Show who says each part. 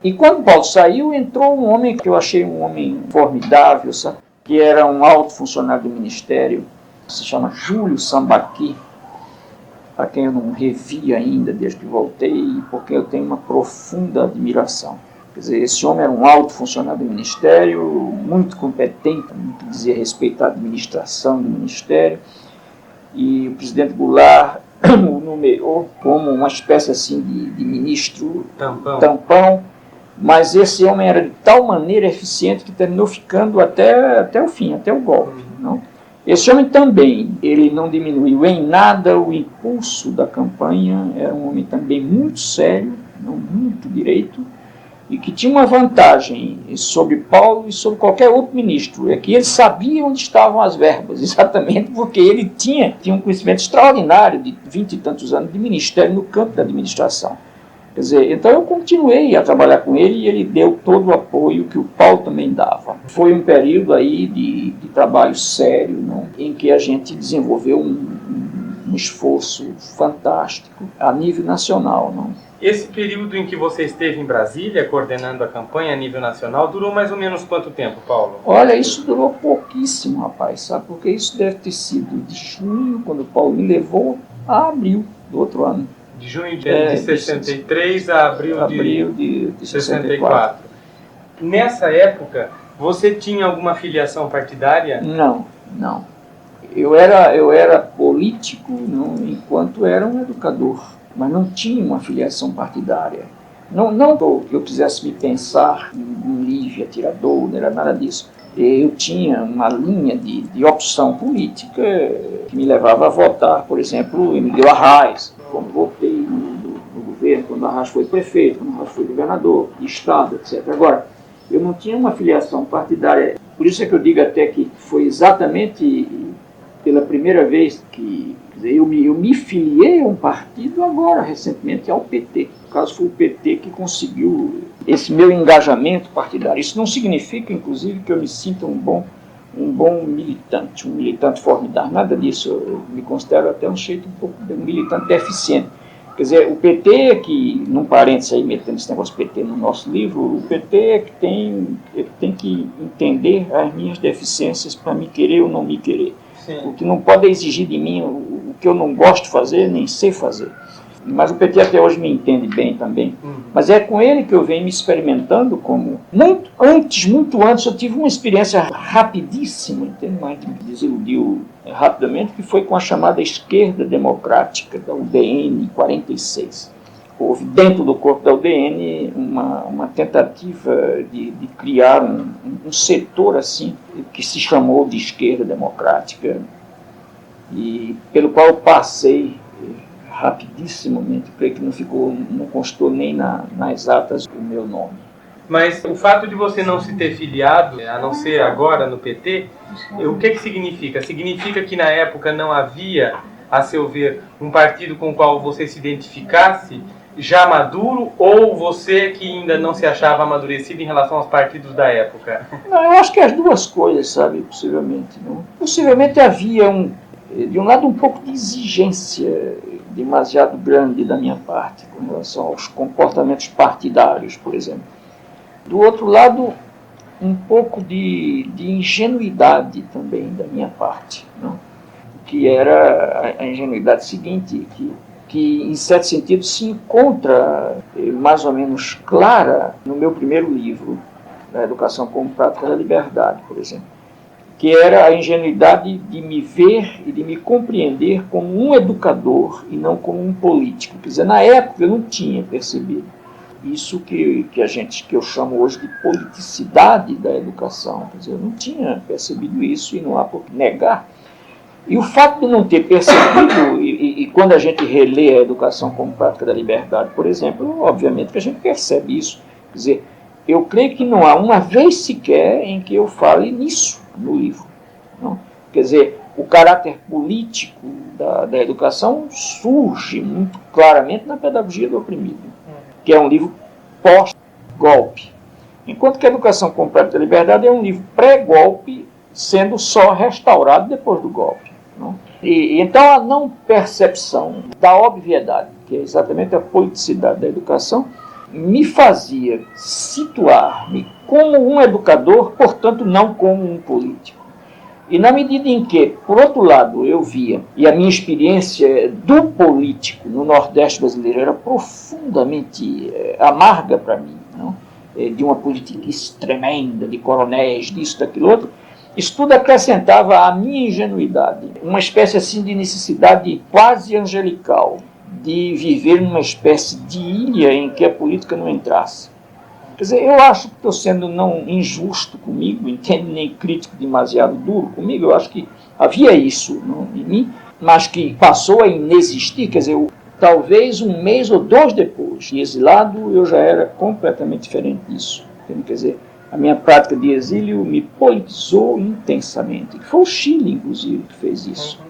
Speaker 1: E quando Paulo saiu, entrou um homem que eu achei um homem formidável, sabe? Que era um alto funcionário do ministério, se chama Júlio Sambaqui, a quem eu não revi ainda desde que voltei, porque eu tenho uma profunda admiração. Quer dizer, esse homem era um alto funcionário do ministério, muito competente, no que dizia respeito à administração do ministério, e o presidente Goulart o nomeou como uma espécie assim de ministro tampão, mas esse homem era de tal maneira eficiente que terminou ficando até o fim, até o golpe. Não? Esse homem também, ele não diminuiu em nada o impulso da campanha, era um homem também muito sério, não muito direito, e que tinha uma vantagem sobre Paulo e sobre qualquer outro ministro, é que ele sabia onde estavam as verbas, exatamente porque ele tinha um conhecimento extraordinário de 20 e tantos anos de ministério no campo da administração. Quer dizer, então eu continuei a trabalhar com ele e ele deu todo o apoio que o Paulo também dava. Foi um período aí de trabalho sério, não? Em que a gente desenvolveu um esforço fantástico a nível nacional. Não?
Speaker 2: Esse período em que você esteve em Brasília, coordenando a campanha a nível nacional, durou mais ou menos quanto tempo, Paulo?
Speaker 1: Olha, isso durou pouquíssimo, rapaz, sabe? Porque isso deve ter sido de junho, quando o Paulo me levou, a abril do outro ano.
Speaker 2: De junho de 63 a abril de 64. Nessa época, você tinha alguma filiação partidária?
Speaker 1: Não. Eu era político, não, enquanto era um educador, mas não tinha uma filiação partidária. Não que eu quisesse me pensar em livre atirador, não era nada disso. Eu tinha uma linha de opção política que me levava a votar, por exemplo, Emílio Arraes, quando votei no governo, quando Arraes foi prefeito, quando Arraes foi governador de estado, etc. Agora, eu não tinha uma filiação partidária, por isso é que eu digo até que foi exatamente pela primeira vez que eu me filiei a um partido agora, recentemente, ao PT. No caso, foi o PT que conseguiu esse meu engajamento partidário. Isso não significa, inclusive, que eu me sinta um bom militante, um militante formidável. Nada disso. Eu me considero até um militante deficiente. Quer dizer, o PT que, num parênteses aí, metendo esse negócio PT no nosso livro, o PT é que tem que entender as minhas deficiências para me querer ou não me querer. Sim. O que não pode exigir de mim o que eu não gosto de fazer, nem sei fazer. Mas o PT até hoje me entende bem também. Mas é com ele que eu venho me experimentando como... Muito antes, eu tive uma experiência rapidíssima, entende? Mas me desiludiu rapidamente, que foi com a chamada esquerda democrática da UDN em 46. Houve dentro do corpo da UDN uma tentativa de criar um setor assim, que se chamou de esquerda democrática, e pelo qual eu passei rapidissimamente, creio que não constou nem nas atas o meu nome.
Speaker 2: Mas o fato de você não se ter filiado, a não ser agora no PT, o que significa? Significa que na época não havia, a seu ver, um partido com o qual você se identificasse já maduro, ou você que ainda não se achava amadurecido em relação aos partidos da época?
Speaker 1: Não, eu acho que as duas coisas, sabe, possivelmente. Não? Possivelmente havia, de um lado, um pouco de exigência demasiado grande da minha parte, com relação aos comportamentos partidários, por exemplo. Do outro lado, um pouco de ingenuidade também da minha parte, não? Que era a ingenuidade seguinte, que em certo sentido se encontra mais ou menos clara no meu primeiro livro, na Educação como Prática da Liberdade, por exemplo, que era a ingenuidade de me ver e de me compreender como um educador e não como um político. Quer dizer, na época eu não tinha percebido isso que eu chamo hoje de politicidade da educação. Quer dizer, eu não tinha percebido isso e não há por que negar. E o fato de não ter percebido, e quando a gente relê a Educação como Prática da Liberdade, por exemplo, obviamente que a gente percebe isso. Quer dizer, eu creio que não há uma vez sequer em que eu fale nisso no livro. Não? Quer dizer, o caráter político da educação surge muito claramente na Pedagogia do Oprimido, que é um livro pós-golpe. Enquanto que a Educação como Prática da Liberdade é um livro pré-golpe, sendo só restaurado depois do golpe. Não? Então a não percepção da obviedade, que é exatamente a politicidade da educação, me fazia situar-me como um educador, portanto não como um político. E na medida em que, por outro lado, eu via, e a minha experiência do político no Nordeste brasileiro era profundamente amarga para mim, não? De uma política tremenda, de coronéis, disso, daquilo outro, isso tudo acrescentava à minha ingenuidade, uma espécie assim de necessidade quase angelical de viver numa espécie de ilha em que a política não entrasse. Quer dizer, eu acho que estou sendo não injusto comigo, entende, nem crítico demasiado duro comigo, eu acho que havia isso não, em mim, mas que passou a inexistir. Quer dizer, talvez um mês ou dois depois de exilado, eu já era completamente diferente disso. Entende? Quer dizer, a minha prática de exílio me politizou intensamente. Foi o Chile, inclusive, que fez isso.